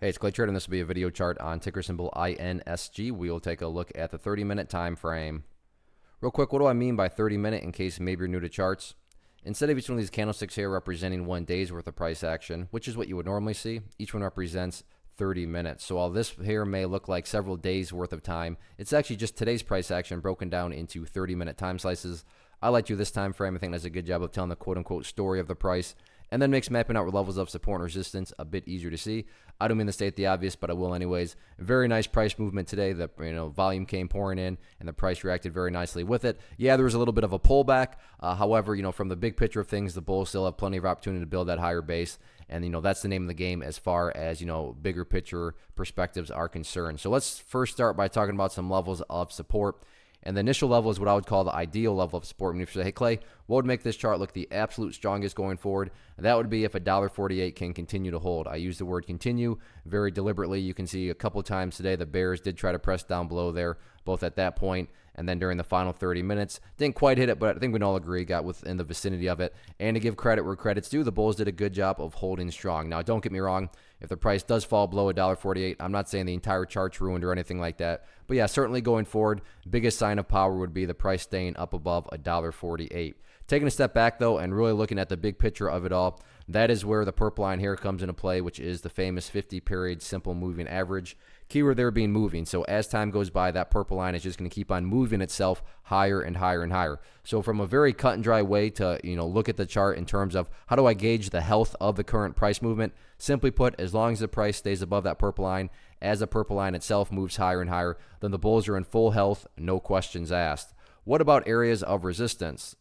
Hey, it's Clay Trader, and this will be a video chart on ticker symbol INSG. We will take a look at the 30-minute time frame. Real quick, what do I mean by 30-minute in case maybe you're new to charts? Instead of each one of these candlesticks here representing 1 day's worth of price action, which is what you would normally see, each one represents 30 minutes. So while this here may look like several days worth of time, it's actually just today's price action broken down into 30-minute time slices. I like to do this time frame. I think that's a good job of telling the quote-unquote story of the price, and then makes mapping out levels of support and resistance a bit easier to see. I don't mean to state the obvious, but I will anyways. Very nice price movement today. The volume came pouring in, and the price reacted very nicely with it. Yeah, there was a little bit of a pullback. However, from the big picture of things, the bulls still have plenty of opportunity to build that higher base, and that's the name of the game as far as bigger picture perspectives are concerned. So let's first start by talking about some levels of support. And the initial level is what I would call the ideal level of support. I mean, if you say, hey, Clay, what would make this chart look the absolute strongest going forward? That would be if $1.48 can continue to hold. I use the word continue very deliberately. You can see a couple of times today the bears did try to press down below there, both at that point and then during the final 30 minutes. Didn't quite hit it, but I think we can all agree got within the vicinity of it. And to give credit where credit's due, the bulls did a good job of holding strong. Now, don't get me wrong. If the price does fall below $1.48, I'm not saying the entire chart's ruined or anything like that. But yeah, certainly going forward, biggest sign of power would be the price staying up above $1.48. Taking a step back, though, and really looking at the big picture of it all, that is where the purple line here comes into play, which is the famous 50-period simple moving average. Keyword there being moving. So as time goes by, that purple line is just going to keep on moving itself higher and higher and higher. So from a very cut and dry way to look at the chart in terms of how do I gauge the health of the current price movement, simply put, as long as the price stays above that purple line, as the purple line itself moves higher and higher, then the bulls are in full health, no questions asked. What about areas of resistance?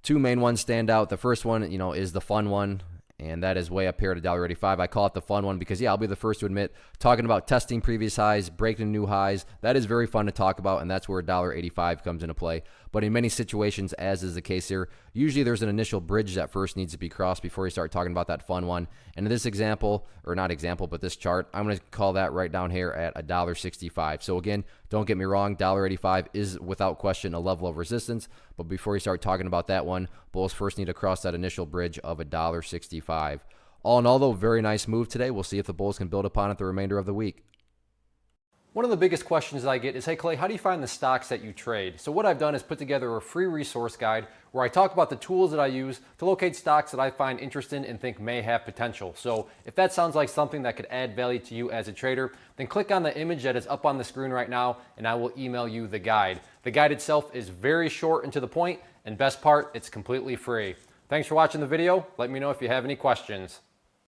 Two main ones stand out. The first one, is the fun one, and that is way up here at $1.85. I call it the fun one because, yeah, I'll be the first to admit, talking about testing previous highs, breaking new highs, that is very fun to talk about, and that's where $1.85 comes into play. But in many situations, as is the case here, usually there's an initial bridge that first needs to be crossed before you start talking about that fun one. And in this example, or not example, but this chart, I'm going to call that right down here at $1.65. So again, don't get me wrong, $1.85 is without question a level of resistance. But before you start talking about that one, bulls first need to cross that initial bridge of $1.65. All in all, though, very nice move today. We'll see if the bulls can build upon it the remainder of the week. One of the biggest questions that I get is, hey Clay, how do you find the stocks that you trade? So what I've done is put together a free resource guide where I talk about the tools that I use to locate stocks that I find interesting and think may have potential. So if that sounds like something that could add value to you as a trader, then click on the image that is up on the screen right now and I will email you the guide. The guide itself is very short and to the point, and best part, it's completely free. Thanks for watching the video. Let me know if you have any questions.